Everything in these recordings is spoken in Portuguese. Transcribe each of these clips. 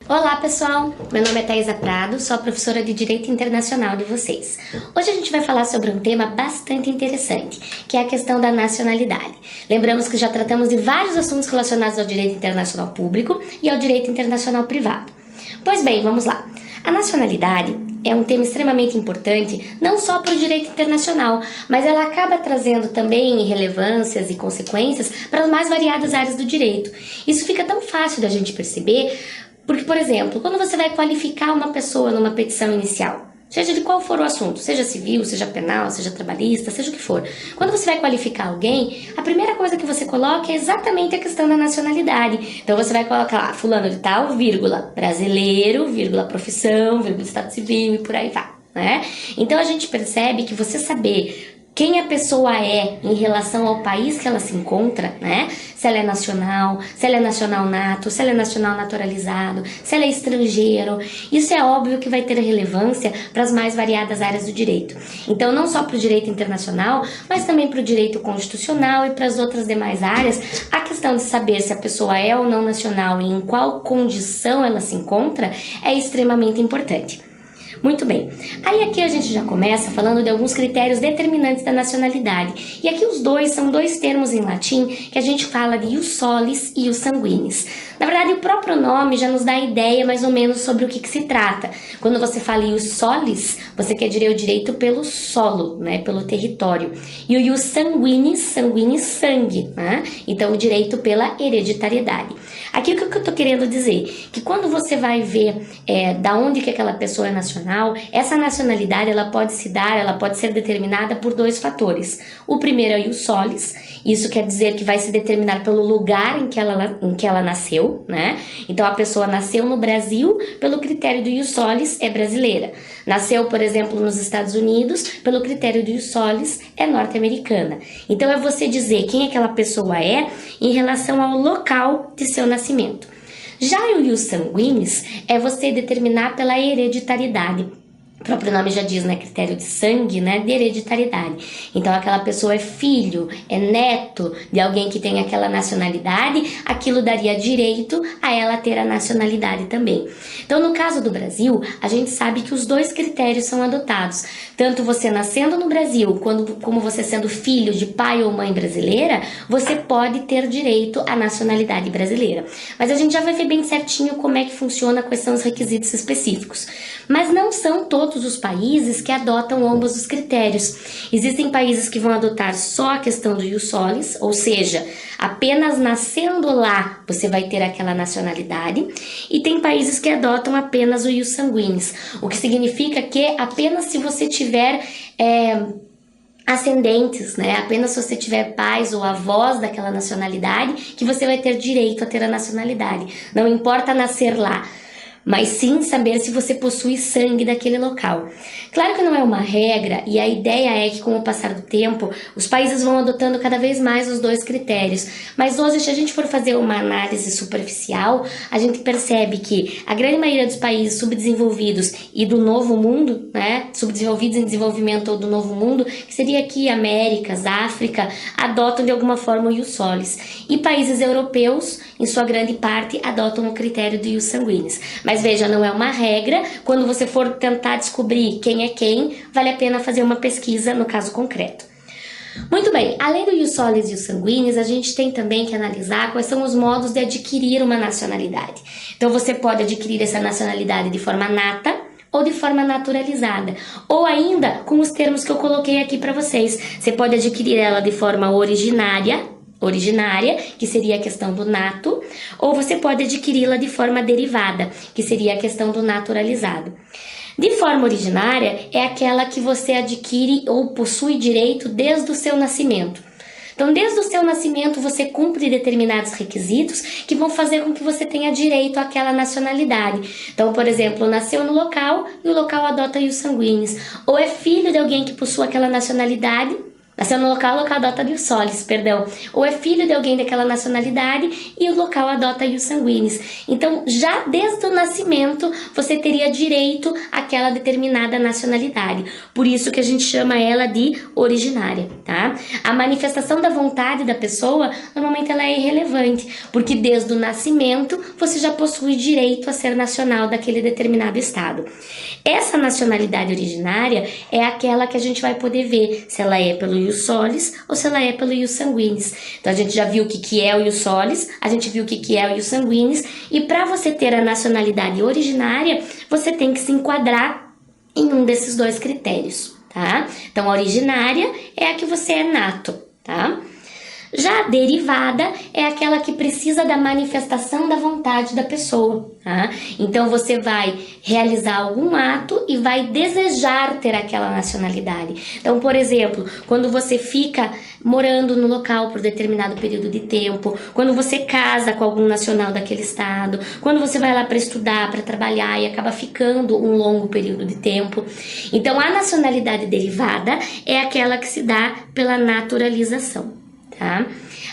Olá pessoal, meu nome é Thaisa Prado, sou a professora de Direito Internacional de vocês. Hoje a gente vai falar sobre um tema bastante interessante, que é a questão da nacionalidade. Lembramos que já tratamos de vários assuntos relacionados ao direito internacional público e ao direito internacional privado. Pois bem, vamos lá. A nacionalidade é um tema extremamente importante, não só para o direito internacional, mas ela acaba trazendo também relevâncias e consequências para as mais variadas áreas do direito. Isso fica tão fácil da gente perceber, porque, por exemplo, quando você vai qualificar uma pessoa numa petição inicial, seja de qual for o assunto, seja civil, seja penal, seja trabalhista, seja o que for, quando você vai qualificar alguém, a primeira coisa que você coloca é exatamente a questão da nacionalidade. Então você vai colocar lá, fulano de tal, vírgula, brasileiro, vírgula, profissão, vírgula, estado civil e por aí vai, né? Então a gente percebe que você saber quem a pessoa é em relação ao país que ela se encontra, né? Se ela é nacional nato, se ela é nacional naturalizado, se ela é estrangeiro. Isso é óbvio que vai ter relevância para as mais variadas áreas do direito. Então, não só para o direito internacional, mas também para o direito constitucional e para as outras demais áreas, a questão de saber se a pessoa é ou não nacional e em qual condição ela se encontra é extremamente importante. Muito bem, aí aqui a gente já começa falando de alguns critérios determinantes da nacionalidade. E aqui os dois são dois termos em latim que a gente fala de ius solis e ius sanguinis. Na verdade, o próprio nome já nos dá a ideia mais ou menos sobre o que se trata. Quando você fala ius solis, você quer dizer o direito pelo solo, né, pelo território. E o ius sanguinis, sanguinis, sangue, né? Então o direito pela hereditariedade. Aqui o que eu estou querendo dizer? Que quando você vai ver da onde que aquela pessoa é nacional, essa nacionalidade ela pode ser determinada por dois fatores. O primeiro é o ius solis, isso quer dizer que vai se determinar pelo lugar em que ela nasceu, né? Então a pessoa nasceu no Brasil, pelo critério do ius solis é brasileira. Nasceu, por exemplo, nos Estados Unidos, pelo critério do ius solis é norte-americana. Então é você dizer quem aquela pessoa é em relação ao local de seu nascimento. Já o ius sanguinis é você determinar pela hereditariedade. O próprio nome já diz, né, critério de sangue, né, de hereditariedade. Então aquela pessoa é filho, é neto de alguém que tem aquela nacionalidade, aquilo daria direito a ela ter a nacionalidade também. Então no caso do Brasil, a gente sabe que os dois critérios são adotados. Tanto você nascendo no Brasil, como você sendo filho de pai ou mãe brasileira, você pode ter direito à nacionalidade brasileira. Mas a gente já vai ver bem certinho como é que funciona, quais são os requisitos específicos. Mas não são todos os países que adotam ambos os critérios. Existem países que vão adotar só a questão do ius solis, ou seja, apenas nascendo lá você vai ter aquela nacionalidade, e tem países que adotam apenas o ius sanguinis, o que significa que apenas se você tiver ascendentes, né? Apenas se você tiver pais ou avós daquela nacionalidade que você vai ter direito a ter a nacionalidade. Não importa nascer lá, mas sim saber se você possui sangue daquele local. Claro que não é uma regra, e a ideia é que com o passar do tempo, os países vão adotando cada vez mais os dois critérios. Mas hoje, se a gente for fazer uma análise superficial, a gente percebe que a grande maioria dos países subdesenvolvidos e do novo mundo, né, subdesenvolvidos em desenvolvimento ou do novo mundo, que seria aqui Américas, África, adotam de alguma forma o ius solis. E países europeus, em sua grande parte, adotam o critério do ius sanguinis. Mas veja, não é uma regra. Quando você for tentar descobrir quem é quem, vale a pena fazer uma pesquisa no caso concreto. Muito bem, além do ius solis e ius sanguinis, a gente tem também que analisar quais são os modos de adquirir uma nacionalidade. Então você pode adquirir essa nacionalidade de forma nata ou de forma naturalizada, ou ainda com os termos que eu coloquei aqui para vocês. Você pode adquirir ela de forma originária, que seria a questão do nato, ou você pode adquiri-la de forma derivada, que seria a questão do naturalizado. De forma originária é aquela que você adquire ou possui direito desde o seu nascimento. Então, desde o seu nascimento, você cumpre determinados requisitos que vão fazer com que você tenha direito àquela nacionalidade. Então, por exemplo, nasceu no local e o local adota ius sanguinis, ou é filho de alguém que possua aquela nacionalidade Nasceu no local adota ius solis, perdão. Ou é filho de alguém daquela nacionalidade e o local adota ius sanguinis. Então, já desde o nascimento, você teria direito àquela determinada nacionalidade. Por isso que a gente chama ela de originária, tá? A manifestação da vontade da pessoa, normalmente ela é irrelevante, porque desde o nascimento, você já possui direito a ser nacional daquele determinado estado. Essa nacionalidade originária é aquela que a gente vai poder ver se ela é pelo ius solis ou se ela é pelo ius sanguinis. Então a gente já viu o que é o ius solis, a gente viu o que é o ius sanguinis, e para você ter a nacionalidade originária, você tem que se enquadrar em um desses dois critérios, tá? Então a originária é a que você é nato, tá? Já a derivada é aquela que precisa da manifestação da vontade da pessoa, tá? Então você vai realizar algum ato e vai desejar ter aquela nacionalidade. Então, por exemplo, quando você fica morando no local por determinado período de tempo, quando você casa com algum nacional daquele estado, quando você vai lá para estudar, para trabalhar e acaba ficando um longo período de tempo. Então, a nacionalidade derivada é aquela que se dá pela naturalização. Tá?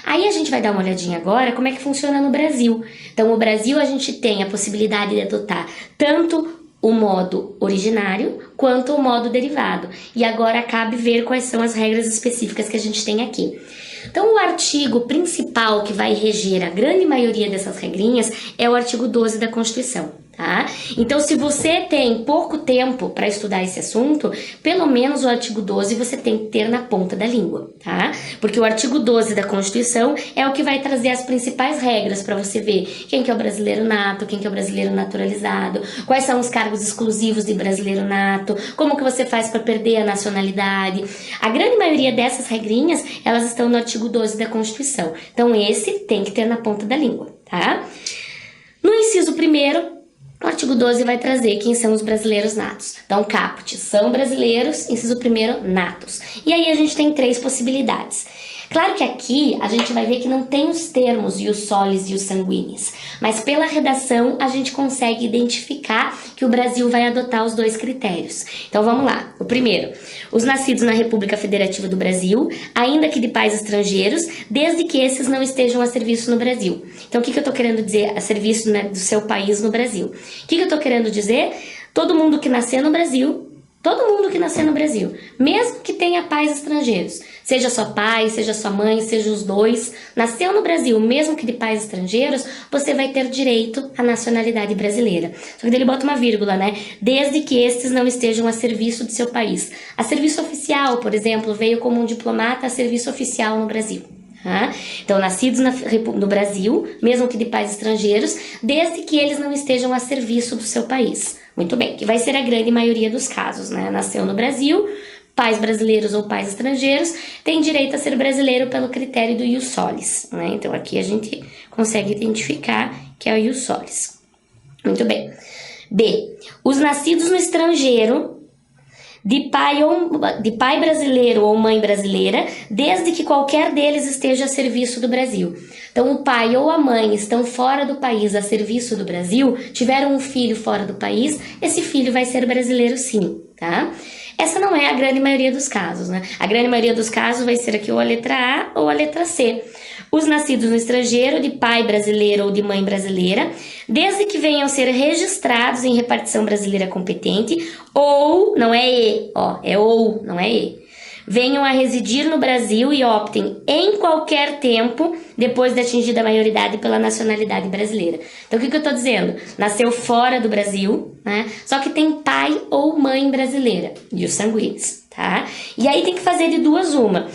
Aí a gente vai dar uma olhadinha agora como é que funciona no Brasil. Então, no Brasil a gente tem a possibilidade de adotar tanto o modo originário quanto o modo derivado. E agora cabe ver quais são as regras específicas que a gente tem aqui. Então, o artigo principal que vai reger a grande maioria dessas regrinhas é o artigo 12 da Constituição, tá? Então, se você tem pouco tempo para estudar esse assunto, pelo menos o artigo 12 você tem que ter na ponta da língua, tá? Porque o artigo 12 da Constituição é o que vai trazer as principais regras para você ver quem que é o brasileiro nato, quem que é o brasileiro naturalizado, quais são os cargos exclusivos de brasileiro nato, como que você faz para perder a nacionalidade. A grande maioria dessas regrinhas, elas estão no artigo 12 da Constituição. Então, esse tem que ter na ponta da língua, tá? No inciso 1º, o artigo 12 vai trazer quem são os brasileiros natos. Então, caput, são brasileiros, inciso 1º, natos. E aí a gente tem 3 possibilidades. Claro que aqui a gente vai ver que não tem os termos ius solis e ius sanguinis, mas pela redação a gente consegue identificar que o Brasil vai adotar os 2 critérios. Então vamos lá. O primeiro, os nascidos na República Federativa do Brasil, ainda que de pais estrangeiros, desde que esses não estejam a serviço no Brasil. Então o que eu estou querendo dizer a serviço, né, do seu país no Brasil? O que eu estou querendo dizer? Todo mundo que nascer no Brasil, mesmo que tenha pais estrangeiros, seja só pai, seja sua mãe, seja os dois, nasceu no Brasil, mesmo que de pais estrangeiros, você vai ter direito à nacionalidade brasileira. Só que ele bota uma vírgula, né? Desde que estes não estejam a serviço do seu país. A serviço oficial, por exemplo, veio como um diplomata a serviço oficial no Brasil. Então, nascidos no Brasil, mesmo que de pais estrangeiros, desde que eles não estejam a serviço do seu país. Muito bem, que vai ser a grande maioria dos casos, né? Nasceu no Brasil, pais brasileiros ou pais estrangeiros, tem direito a ser brasileiro pelo critério do ius solis, né? Então, aqui a gente consegue identificar que é o ius solis. Muito bem. B. Os nascidos no estrangeiro, de pai brasileiro ou mãe brasileira, desde que qualquer deles esteja a serviço do Brasil. Então, o pai ou a mãe estão fora do país a serviço do Brasil, tiveram um filho fora do país, esse filho vai ser brasileiro sim, tá? Essa não é a grande maioria dos casos, né? A grande maioria dos casos vai ser aqui ou a letra A ou a letra C. Os nascidos no estrangeiro, de pai brasileiro ou de mãe brasileira, desde que venham ser registrados em repartição brasileira competente, ou, não é E, ó, é ou, não é E, venham a residir no Brasil e optem em qualquer tempo, depois de atingida a maioridade, pela nacionalidade brasileira. Então, o que eu estou dizendo? Nasceu fora do Brasil, né? Só que tem pai ou mãe brasileira, ius sanguinis. Tá? E aí tem que fazer de duas uma.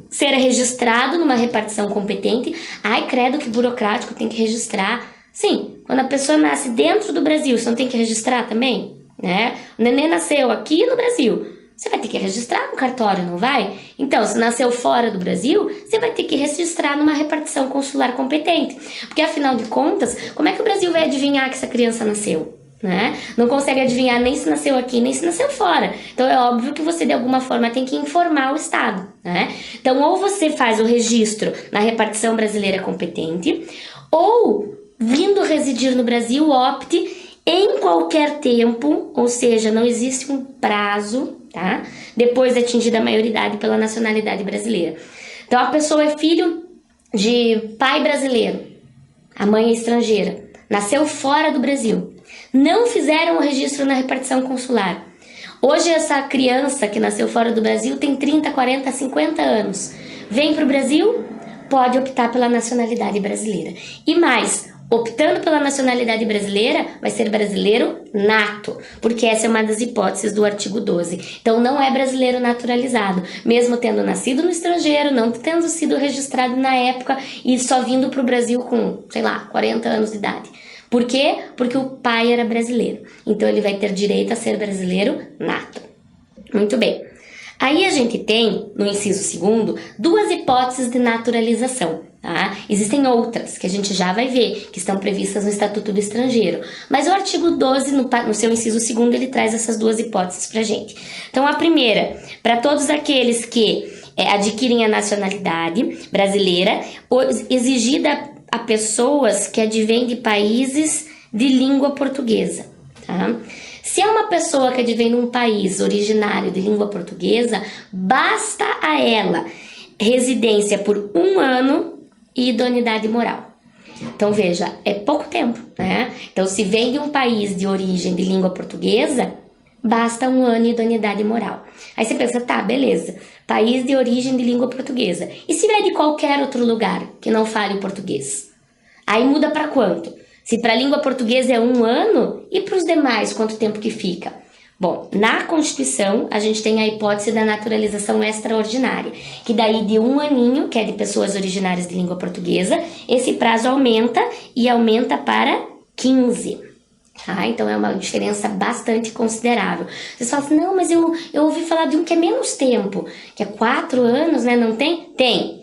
Ser registrado numa repartição competente. Ai, credo, que burocrático, tem que registrar. Sim, quando a pessoa nasce dentro do Brasil, você não tem que registrar também? Né? O neném nasceu aqui no Brasil, você vai ter que registrar no cartório, não vai? Então, se nasceu fora do Brasil, você vai ter que registrar numa repartição consular competente. Porque, afinal de contas, como é que o Brasil vai adivinhar que essa criança nasceu? Né? Não consegue adivinhar nem se nasceu aqui, nem se nasceu fora. Então é óbvio que você de alguma forma tem que informar o Estado, né? Então ou você faz o registro na repartição brasileira competente, ou vindo residir no Brasil, opte em qualquer tempo, ou seja, não existe um prazo, tá? Depois de atingida a maioridade pela nacionalidade brasileira. Então, a pessoa é filho de pai brasileiro, a mãe é estrangeira, nasceu fora do Brasil, não fizeram o registro na repartição consular. Hoje, essa criança que nasceu fora do Brasil tem 30, 40, 50 anos. Vem para o Brasil, pode optar pela nacionalidade brasileira. E mais, optando pela nacionalidade brasileira, vai ser brasileiro nato, porque essa é uma das hipóteses do artigo 12. Então, não é brasileiro naturalizado, mesmo tendo nascido no estrangeiro, não tendo sido registrado na época e só vindo para o Brasil com, 40 anos de idade. Por quê? Porque o pai era brasileiro. Então, ele vai ter direito a ser brasileiro nato. Muito bem. Aí a gente tem, no inciso 2º, duas hipóteses de naturalização. Tá? Existem outras, que a gente já vai ver, que estão previstas no Estatuto do Estrangeiro. Mas o artigo 12, no seu inciso 2º, ele traz essas duas hipóteses pra gente. Então, a primeira, para todos aqueles que adquirem a nacionalidade brasileira, exigida a pessoas que advêm de países de língua portuguesa. Tá? Se é uma pessoa que advém de um país originário de língua portuguesa, basta a ela residência por 1 ano e idoneidade moral. Então, veja, é pouco tempo, né? Então, se vem de um país de origem de língua portuguesa, basta 1 ano e idoneidade moral. Aí você pensa, tá, beleza, país de origem de língua portuguesa. E se vier de qualquer outro lugar que não fale o português? Aí muda para quanto? Se para a língua portuguesa é 1 ano, e para os demais, quanto tempo que fica? Bom, na Constituição, a gente tem a hipótese da naturalização extraordinária, que daí de 1 aninho, que é de pessoas originárias de língua portuguesa, esse prazo aumenta e aumenta para 15. Tá? Então é uma diferença bastante considerável. Vocês falam assim, não, mas eu ouvi falar de um que é menos tempo, que é 4 anos, né? Não tem?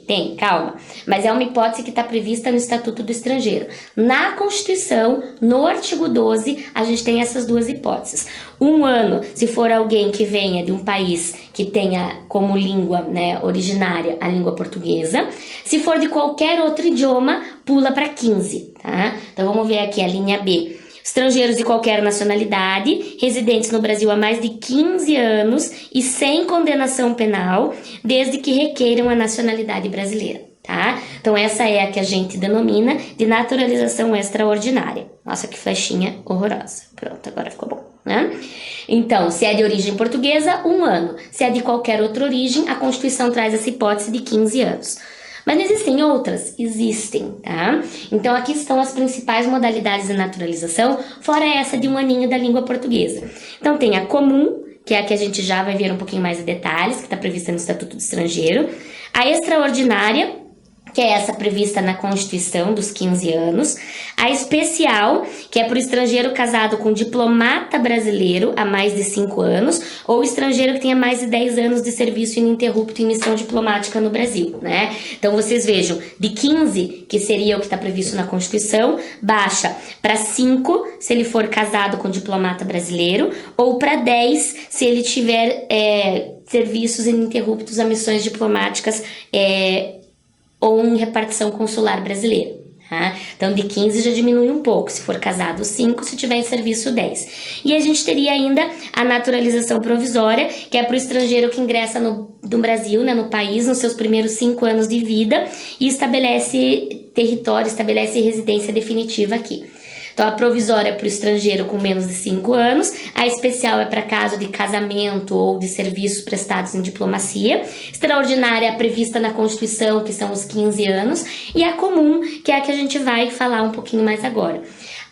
Tem, calma. Mas é uma hipótese que está prevista no Estatuto do Estrangeiro. Na Constituição, no artigo 12, a gente tem essas duas hipóteses. 1 ano, se for alguém que venha de um país que tenha como língua, né, originária a língua portuguesa. Se for de qualquer outro idioma, pula para 15, tá? Então vamos ver aqui a linha B. Estrangeiros de qualquer nacionalidade, residentes no Brasil há mais de 15 anos e sem condenação penal, desde que requeiram a nacionalidade brasileira, tá? Então essa é a que a gente denomina de naturalização extraordinária. Nossa, que flechinha horrorosa. Pronto, agora ficou bom, né? Então, se é de origem portuguesa, 1 ano. Se é de qualquer outra origem, a Constituição traz essa hipótese de 15 anos. Mas não existem outras? Existem, tá? Então, aqui estão as principais modalidades de naturalização, fora essa de 1 aninho da língua portuguesa. Então, tem a comum, que é a que a gente já vai ver um pouquinho mais de detalhes, que está prevista no Estatuto do Estrangeiro. A extraordinária, que é essa prevista na Constituição dos 15 anos. A especial, que é para o estrangeiro casado com diplomata brasileiro há mais de 5 anos, ou estrangeiro que tenha mais de 10 anos de serviço ininterrupto em missão diplomática no Brasil, né? Então, vocês vejam, de 15, que seria o que está previsto na Constituição, baixa para 5, se ele for casado com diplomata brasileiro, ou para 10, se ele tiver serviços ininterruptos a missões diplomáticas ou em repartição consular brasileira. Tá? Então, de 15 já diminui um pouco, se for casado 5, se tiver em serviço 10. E a gente teria ainda a naturalização provisória, que é para o estrangeiro que ingressa no Brasil, né, no país, nos seus primeiros 5 anos de vida e estabelece território, estabelece residência definitiva aqui. Então, a provisória é para o estrangeiro com menos de 5 anos, a especial é para caso de casamento ou de serviços prestados em diplomacia, extraordinária é prevista na Constituição, que são os 15 anos, e a comum, que é a que a gente vai falar um pouquinho mais agora.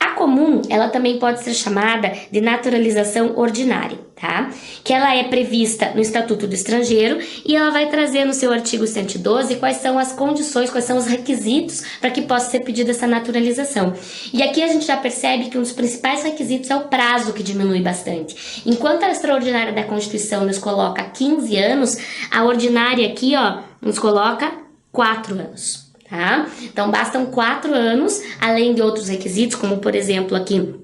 A comum, ela também pode ser chamada de naturalização ordinária, tá? Que ela é prevista no Estatuto do Estrangeiro e ela vai trazer no seu artigo 112 quais são as condições, quais são os requisitos para que possa ser pedida essa naturalização. E aqui a gente já percebe que um dos principais requisitos é o prazo, que diminui bastante. Enquanto a extraordinária da Constituição nos coloca 15 anos, a ordinária aqui, ó, nos coloca 4 anos. Tá? Então, bastam 4 anos, além de outros requisitos, como, por exemplo, aqui,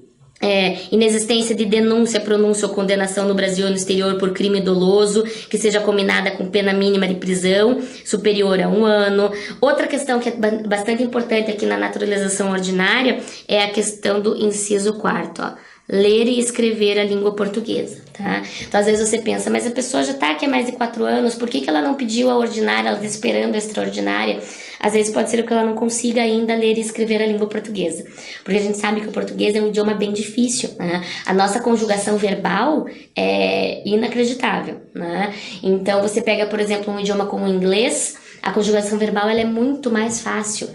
inexistência de denúncia, pronúncia ou condenação no Brasil ou no exterior por crime doloso, que seja combinada com pena mínima de prisão superior a 1 ano. Outra questão que é bastante importante aqui na naturalização ordinária é a questão do inciso 4º, ó. ler e escrever a língua portuguesa, tá? Então, às vezes você pensa, mas a pessoa já tá aqui há mais de 4 anos, por que ela não pediu a ordinária, ela tá esperando a extraordinária? Às vezes pode ser que ela não consiga ainda ler e escrever a língua portuguesa, porque a gente sabe que o português é um idioma bem difícil, né? A nossa conjugação verbal é inacreditável, né? Então, você pega, por exemplo, um idioma como o inglês, a conjugação verbal ela é muito mais fácil,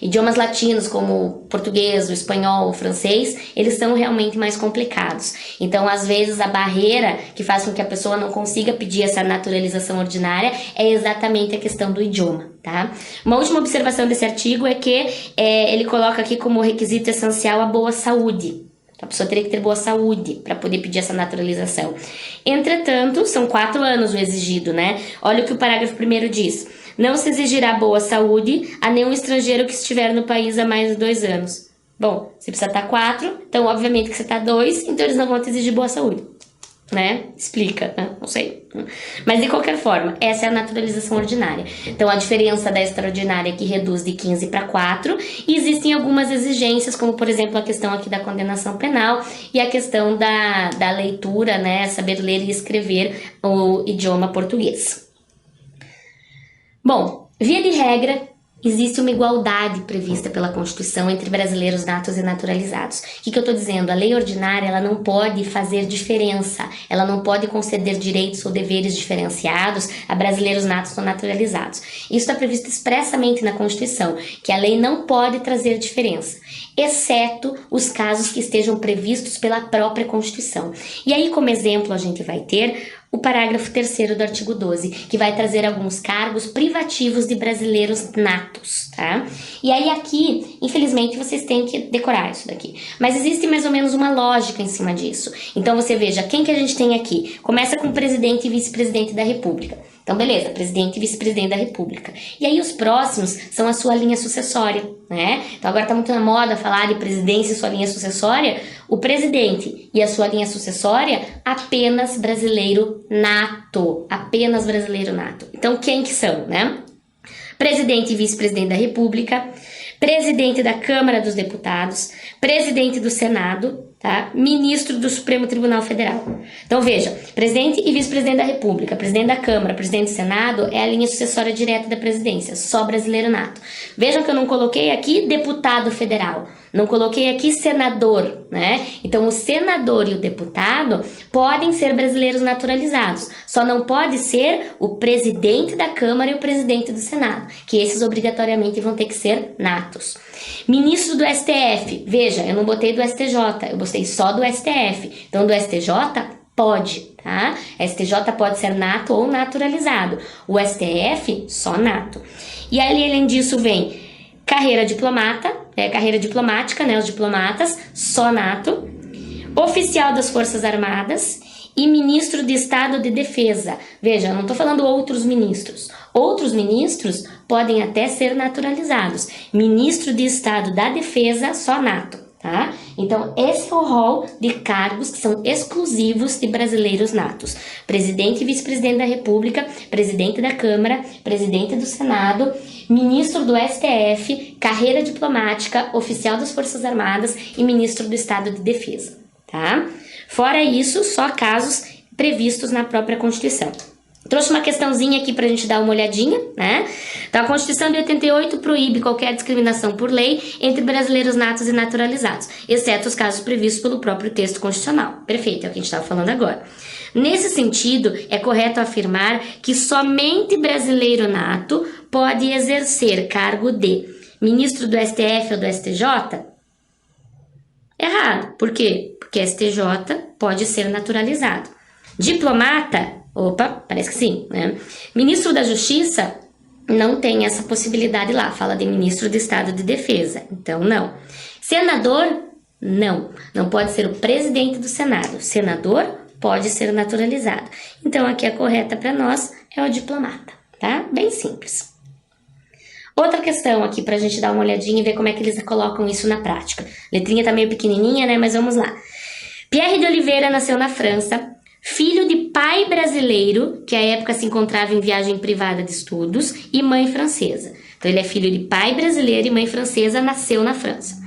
Idiomas latinos como o português, o espanhol, o francês, eles são realmente mais complicados. Então, às vezes, a barreira que faz com que a pessoa não consiga pedir essa naturalização ordinária é exatamente a questão do idioma, tá? Uma última observação desse artigo é que ele coloca aqui como requisito essencial a boa saúde. A pessoa teria que ter boa saúde para poder pedir essa naturalização. Entretanto, são 4 anos o exigido, né? Olha o que o parágrafo 1º diz. Não se exigirá boa saúde a nenhum estrangeiro que estiver no país há mais de 2 anos. Bom, você precisa estar 4, então obviamente que você está 2, então eles não vão te exigir boa saúde. Né? Explica, né? Não sei. Mas de qualquer forma, essa é a naturalização ordinária. Então a diferença da extraordinária que reduz de 15 para 4, e existem algumas exigências, como por exemplo a questão aqui da condenação penal e a questão da leitura, né? Saber ler e escrever o idioma português. Bom, via de regra, existe uma igualdade prevista pela Constituição entre brasileiros natos e naturalizados. O que eu estou dizendo? A lei ordinária ela não pode fazer diferença, ela não pode conceder direitos ou deveres diferenciados a brasileiros natos ou naturalizados. Isso está previsto expressamente na Constituição, que a lei não pode trazer diferença, exceto os casos que estejam previstos pela própria Constituição. E aí, como exemplo, a gente vai ter o parágrafo 3º do artigo 12, que vai trazer alguns cargos privativos de brasileiros natos, tá? E aí aqui, infelizmente, vocês têm que decorar isso daqui. Mas existe mais ou menos uma lógica em cima disso. Então você veja, quem que a gente tem aqui? Começa com presidente e vice-presidente da República. Então, beleza, presidente e vice-presidente da República. E aí os próximos são a sua linha sucessória, né? Então agora tá muito na moda falar de presidência e sua linha sucessória. O presidente e a sua linha sucessória, apenas brasileiro nato. Apenas brasileiro nato. Então, quem que são, né? Presidente e vice-presidente da República, presidente da Câmara dos Deputados, presidente do Senado, tá? Ministro do Supremo Tribunal Federal. Então veja, presidente e vice-presidente da República, presidente da Câmara, presidente do Senado é a linha sucessória direta da presidência, só brasileiro nato. Vejam que eu não coloquei aqui deputado federal, não coloquei aqui senador, né? Então o senador e o deputado podem ser brasileiros naturalizados, só não pode ser o presidente da Câmara e o presidente do Senado, que esses obrigatoriamente vão ter que ser natos. Ministro do STF, veja, eu não botei do STJ, eu botei só do STF. Então do STJ pode, tá? STJ pode ser nato ou naturalizado. O STF só nato. E aí, além disso, vem carreira diplomática, né? Os diplomatas, só nato. Oficial das Forças Armadas e ministro de Estado de Defesa. Veja, eu não estou falando outros ministros. Outros ministros podem até ser naturalizados. Ministro de Estado da Defesa, só nato, tá? Então, esse é o rol de cargos que são exclusivos de brasileiros natos. Presidente e vice-presidente da República, presidente da Câmara, presidente do Senado, ministro do STF, carreira diplomática, oficial das Forças Armadas e ministro do Estado de Defesa, tá? Fora isso, só casos previstos na própria Constituição. Trouxe uma questãozinha aqui pra gente dar uma olhadinha, né? Então, a Constituição de 88 proíbe qualquer discriminação por lei entre brasileiros natos e naturalizados, exceto os casos previstos pelo próprio texto constitucional. Perfeito, é o que a gente estava falando agora. Nesse sentido, é correto afirmar que somente brasileiro nato pode exercer cargo de ministro do STF ou do STJ? Errado. Por quê? Porque STJ pode ser naturalizado. Diplomata? Opa, parece que sim, né? Ministro da Justiça não tem essa possibilidade lá, fala de ministro de Estado de Defesa, então não. Senador? Não, não pode ser o presidente do Senado. Senador pode ser naturalizado. Então aqui a correta para nós é o diplomata, tá? Bem simples. Outra questão aqui pra gente dar uma olhadinha e ver como é que eles colocam isso na prática. Letrinha tá meio pequenininha, né? Mas vamos lá. Pierre de Oliveira nasceu na França, filho de pai brasileiro, que à época se encontrava em viagem privada de estudos, e mãe francesa. Então ele é filho de pai brasileiro e mãe francesa, nasceu na França.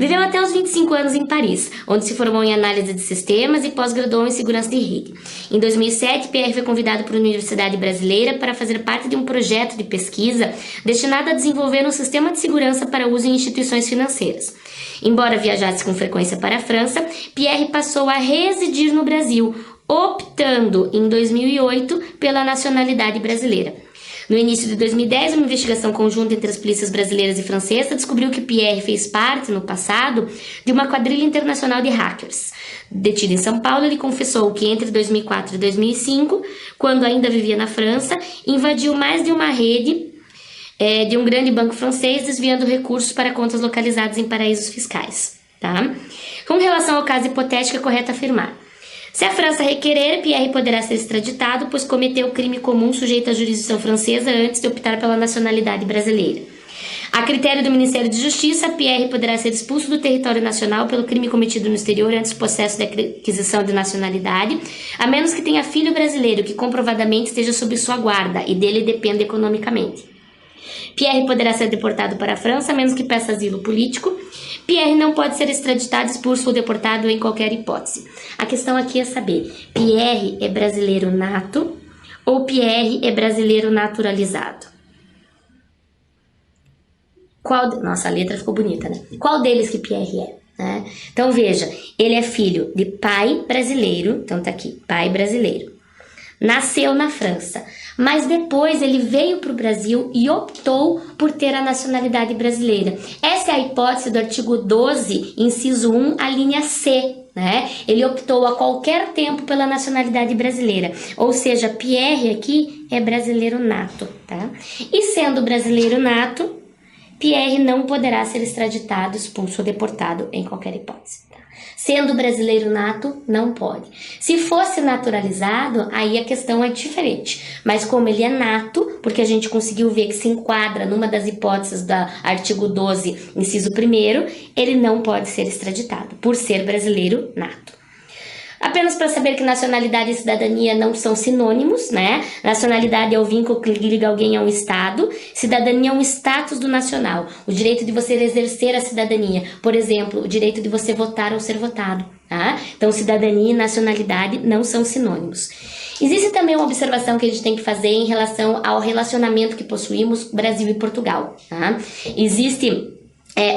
Viveu até os 25 anos em Paris, onde se formou em análise de sistemas e pós-graduou em segurança de rede. Em 2007, Pierre foi convidado por uma universidade brasileira para fazer parte de um projeto de pesquisa destinado a desenvolver um sistema de segurança para uso em instituições financeiras. Embora viajasse com frequência para a França, Pierre passou a residir no Brasil, optando em 2008 pela nacionalidade brasileira. No início de 2010, uma investigação conjunta entre as polícias brasileiras e francesa descobriu que Pierre fez parte, no passado, de uma quadrilha internacional de hackers. Detido em São Paulo, ele confessou que entre 2004 e 2005, quando ainda vivia na França, invadiu mais de uma rede de um grande banco francês, desviando recursos para contas localizadas em paraísos fiscais. Tá? Com relação ao caso hipotético, é correto afirmar: se a França requerer, Pierre poderá ser extraditado, pois cometeu crime comum sujeito à jurisdição francesa antes de optar pela nacionalidade brasileira. A critério do Ministério de Justiça, Pierre poderá ser expulso do território nacional pelo crime cometido no exterior antes do processo de aquisição de nacionalidade, a menos que tenha filho brasileiro que comprovadamente esteja sob sua guarda e dele dependa economicamente. Pierre poderá ser deportado para a França, a menos que peça asilo político. Pierre não pode ser extraditado, expulso ou deportado em qualquer hipótese. A questão aqui é saber: Pierre é brasileiro nato ou Pierre é brasileiro naturalizado? Nossa, a letra ficou bonita, né? Qual deles que Pierre é? Né? Então veja, ele é filho de pai brasileiro, então tá aqui, pai brasileiro. Nasceu na França, mas depois ele veio para o Brasil e optou por ter a nacionalidade brasileira. Essa é a hipótese do artigo 12, inciso 1, a linha C. Né? Ele optou a qualquer tempo pela nacionalidade brasileira, ou seja, Pierre aqui é brasileiro nato. Tá? E sendo brasileiro nato, Pierre não poderá ser extraditado, expulso ou deportado em qualquer hipótese. Sendo brasileiro nato, não pode. Se fosse naturalizado, aí a questão é diferente. Mas como ele é nato, porque a gente conseguiu ver que se enquadra numa das hipóteses do artigo 12, inciso 1º, ele não pode ser extraditado, por ser brasileiro nato. Apenas para saber que nacionalidade e cidadania não são sinônimos, né? Nacionalidade é o vínculo que liga alguém a um estado, cidadania é um status do nacional, o direito de você exercer a cidadania, por exemplo, o direito de você votar ou ser votado, tá? Então, cidadania e nacionalidade não são sinônimos. Existe também uma observação que a gente tem que fazer em relação ao relacionamento que possuímos Brasil e Portugal, tá? Existe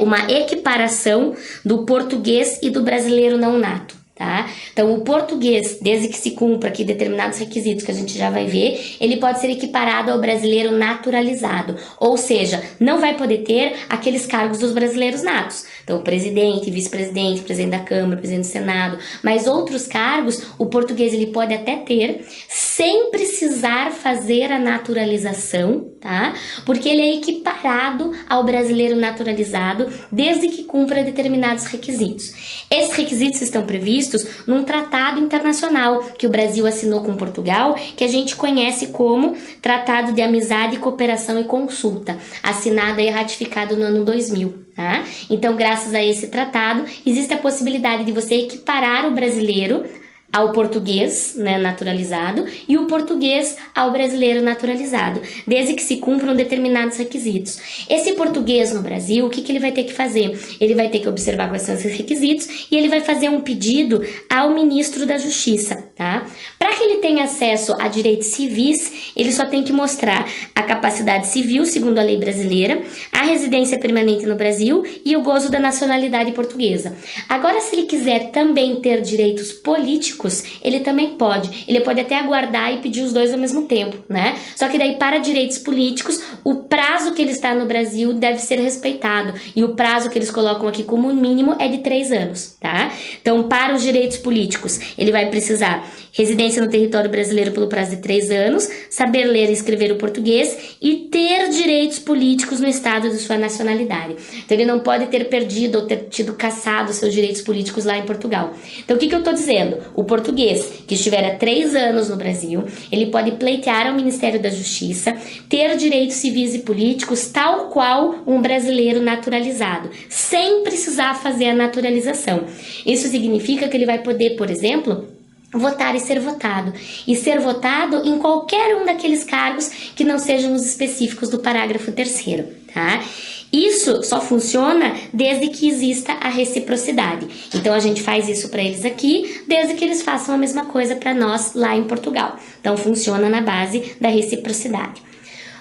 uma equiparação do português e do brasileiro não nato. Tá? Então, o português, desde que se cumpra aqui determinados requisitos que a gente já vai ver, ele pode ser equiparado ao brasileiro naturalizado, ou seja, não vai poder ter aqueles cargos dos brasileiros natos. Então, presidente, vice-presidente, presidente da Câmara, presidente do Senado, mas outros cargos, o português ele pode até ter, sem precisar fazer a naturalização, tá? Porque ele é equiparado ao brasileiro naturalizado, desde que cumpra determinados requisitos. Esses requisitos estão previstos num tratado internacional que o Brasil assinou com Portugal, que a gente conhece como Tratado de Amizade, Cooperação e Consulta, assinado e ratificado no ano 2000. Tá? Então, graças a esse tratado, existe a possibilidade de você equiparar o brasileiro ao português, né, naturalizado, e o português ao brasileiro naturalizado, desde que se cumpram determinados requisitos. Esse português no Brasil, o que ele vai ter que fazer? Ele vai ter que observar quais são esses requisitos e ele vai fazer um pedido ao ministro da Justiça, tá? Para que ele tenha acesso a direitos civis, ele só tem que mostrar a capacidade civil, segundo a lei brasileira, a residência permanente no Brasil e o gozo da nacionalidade portuguesa. Agora, se ele quiser também ter direitos políticos, ele também pode. Ele pode até aguardar e pedir os dois ao mesmo tempo, né? Só que daí, para direitos políticos, o prazo que ele está no Brasil deve ser respeitado. E o prazo que eles colocam aqui como mínimo é de 3 anos, tá? Então, para os direitos políticos, ele vai precisar residência no território brasileiro pelo prazo de 3 anos, saber ler e escrever o português e ter direitos políticos no estado de sua nacionalidade. Então, ele não pode ter perdido ou ter tido cassado seus direitos políticos lá em Portugal. Então, o que eu estou dizendo? O português que estiver há 3 anos no Brasil, ele pode pleitear ao Ministério da Justiça, ter direitos civis e políticos tal qual um brasileiro naturalizado, sem precisar fazer a naturalização. Isso significa que ele vai poder, por exemplo, votar e ser votado. E ser votado em qualquer um daqueles cargos que não sejam os específicos do parágrafo 3º, tá? Isso só funciona desde que exista a reciprocidade. Então a gente faz isso para eles aqui, desde que eles façam a mesma coisa para nós lá em Portugal. Então funciona na base da reciprocidade.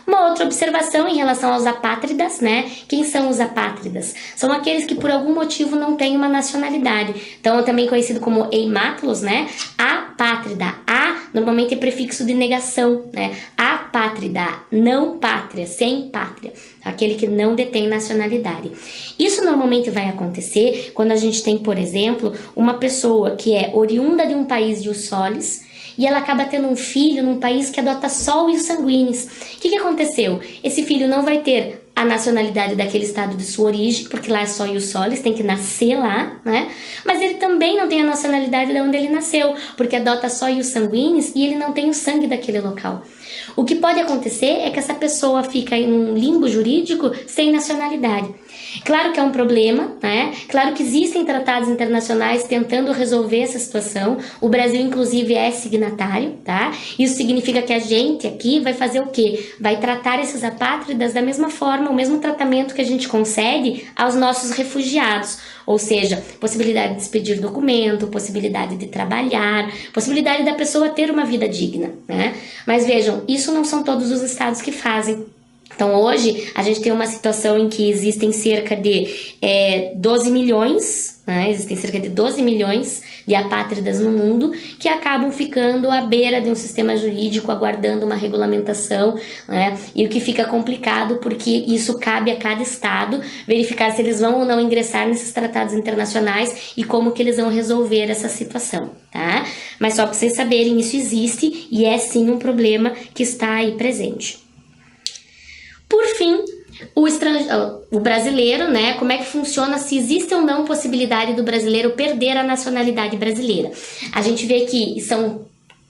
Uma outra observação em relação aos apátridas, né? Quem são os apátridas? São aqueles que por algum motivo não têm uma nacionalidade. Então, também conhecido como eimátulos, né? Apátrida. A normalmente é prefixo de negação, né? Apátrida, não pátria, sem pátria. Aquele que não detém nacionalidade. Isso normalmente vai acontecer quando a gente tem, por exemplo, uma pessoa que é oriunda de um país de solis, e ela acaba tendo um filho num país que adota só os sanguíneos. O que aconteceu? Esse filho não vai ter a nacionalidade daquele estado de sua origem, porque lá é só ius solis, tem que nascer lá, né? Mas ele também não tem a nacionalidade de onde ele nasceu, porque adota só ius sanguíneos e ele não tem o sangue daquele local. O que pode acontecer é que essa pessoa fica em um limbo jurídico sem nacionalidade. Claro que é um problema, né? Claro que existem tratados internacionais tentando resolver essa situação. O Brasil, inclusive, é signatário, tá? Isso significa que a gente aqui vai fazer o quê? Vai tratar esses apátridas da mesma forma, o mesmo tratamento que a gente concede aos nossos refugiados. Ou seja, possibilidade de expedir documento, possibilidade de trabalhar, possibilidade da pessoa ter uma vida digna, né? Mas vejam, isso não são todos os estados que fazem. Então hoje a gente tem uma situação em que existem cerca de 12 milhões, né? Existem cerca de 12 milhões de apátridas no mundo que acabam ficando à beira de um sistema jurídico, aguardando uma regulamentação, né? E o que fica complicado porque isso cabe a cada estado verificar se eles vão ou não ingressar nesses tratados internacionais e como que eles vão resolver essa situação, tá? Mas só para vocês saberem, isso existe e é sim um problema que está aí presente. Por fim, o brasileiro, né? Como é que funciona, se existe ou não possibilidade do brasileiro perder a nacionalidade brasileira? A gente vê que são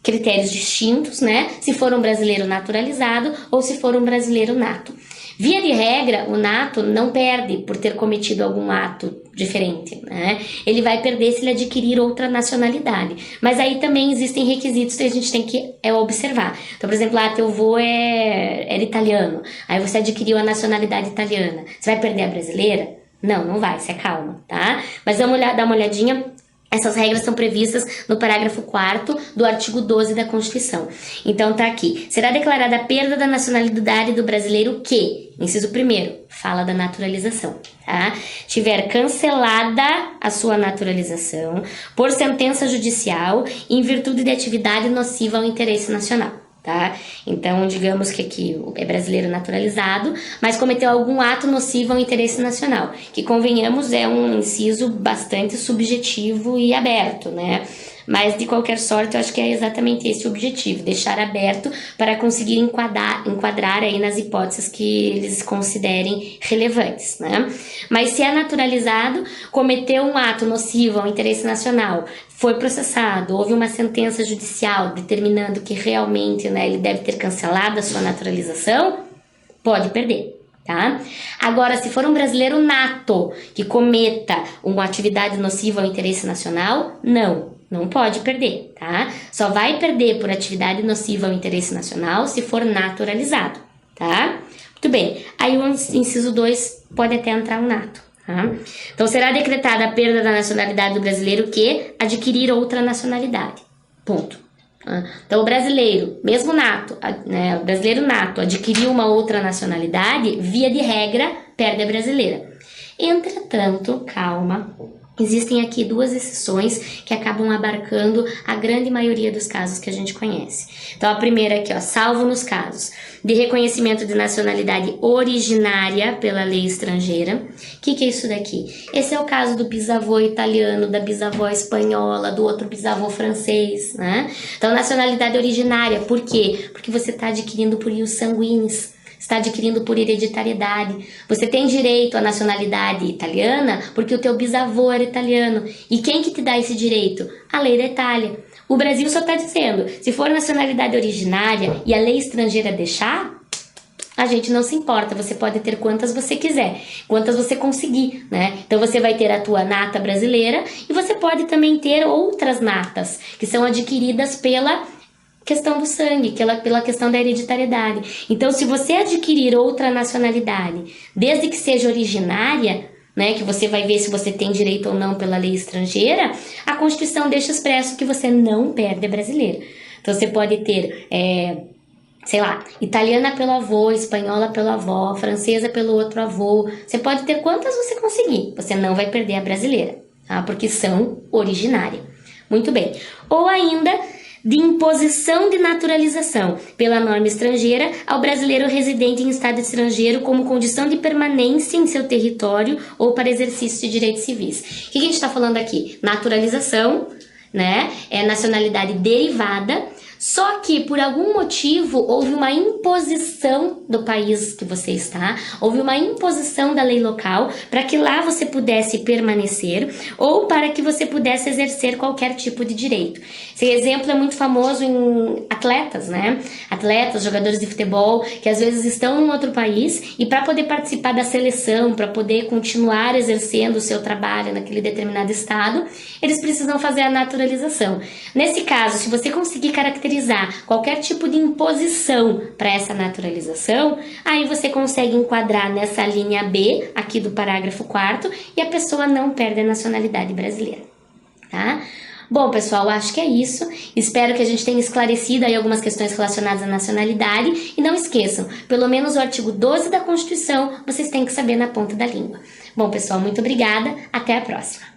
critérios distintos, né? Se for um brasileiro naturalizado ou se for um brasileiro nato. Via de regra, o nato não perde por ter cometido algum ato diferente, né? Ele vai perder se ele adquirir outra nacionalidade. Mas aí também existem requisitos que a gente tem que observar. Então, por exemplo, teu avô era italiano, aí você adquiriu a nacionalidade italiana. Você vai perder a brasileira? Não, não vai, se acalma, tá? Mas dar uma olhadinha. Essas regras são previstas no parágrafo 4º do artigo 12 da Constituição. Então tá aqui. Será declarada a perda da nacionalidade do brasileiro que, inciso 1º, fala da naturalização, tá? Tiver cancelada a sua naturalização por sentença judicial em virtude de atividade nociva ao interesse nacional. Tá? Então, digamos que aqui é brasileiro naturalizado, mas cometeu algum ato nocivo ao interesse nacional, que, convenhamos, é um inciso bastante subjetivo e aberto, né? Mas, de qualquer sorte, eu acho que é exatamente esse o objetivo, deixar aberto para conseguir enquadrar aí nas hipóteses que eles considerem relevantes, né? Mas se é naturalizado, cometeu um ato nocivo ao interesse nacional, foi processado, houve uma sentença judicial determinando que realmente, né, ele deve ter cancelado a sua naturalização, pode perder. Tá? Agora, se for um brasileiro nato que cometa uma atividade nociva ao interesse nacional, não pode perder, tá? Só vai perder por atividade nociva ao interesse nacional se for naturalizado, tá? Muito bem, aí o inciso 2 pode até entrar um nato, tá? Então, será decretada a perda da nacionalidade do brasileiro que adquirir outra nacionalidade, ponto. Então, o brasileiro, mesmo nato, né, o brasileiro nato adquiriu uma outra nacionalidade, via de regra, perde a brasileira. Entretanto, calma, existem aqui duas exceções que acabam abarcando a grande maioria dos casos que a gente conhece. Então, a primeira aqui, salvo nos casos de reconhecimento de nacionalidade originária pela lei estrangeira. O que é isso daqui? Esse é o caso do bisavô italiano, da bisavó espanhola, do outro bisavô francês, né? Então, nacionalidade originária, por quê? Porque você está adquirindo por ius sanguinis. Está adquirindo por hereditariedade. Você tem direito à nacionalidade italiana porque o teu bisavô era italiano. E quem que te dá esse direito? A lei da Itália. O Brasil só está dizendo, se for nacionalidade originária e a lei estrangeira deixar, a gente não se importa, você pode ter quantas você quiser, quantas você conseguir, né? Então você vai ter a tua nata brasileira e você pode também ter outras natas que são adquiridas pela questão do sangue, pela questão da hereditariedade. Então, se você adquirir outra nacionalidade, desde que seja originária, né, que você vai ver se você tem direito ou não pela lei estrangeira, a Constituição deixa expresso que você não perde a brasileira. Então, você pode ter sei lá, italiana pelo avô, espanhola pelo avó, francesa pelo outro avô. Você pode ter quantas você conseguir, você não vai perder a brasileira, tá? Porque são originária. Muito bem. Ou ainda de imposição de naturalização pela norma estrangeira ao brasileiro residente em estado estrangeiro como condição de permanência em seu território ou para exercício de direitos civis. O que a gente está falando aqui? Naturalização, né? É nacionalidade derivada. Só que, por algum motivo, houve uma imposição do país que você está, houve uma imposição da lei local para que lá você pudesse permanecer ou para que você pudesse exercer qualquer tipo de direito. Esse exemplo é muito famoso em atletas, né? Atletas, jogadores de futebol, que às vezes estão em outro país e para poder participar da seleção, para poder continuar exercendo o seu trabalho naquele determinado estado, eles precisam fazer a naturalização. Nesse caso, se você conseguir caracterizar qualquer tipo de imposição para essa naturalização, aí você consegue enquadrar nessa linha B, aqui do parágrafo 4º, e a pessoa não perde a nacionalidade brasileira, tá? Bom, pessoal, acho que é isso. Espero que a gente tenha esclarecido aí algumas questões relacionadas à nacionalidade. E não esqueçam, pelo menos o artigo 12 da Constituição vocês têm que saber na ponta da língua. Bom, pessoal, muito obrigada. Até a próxima.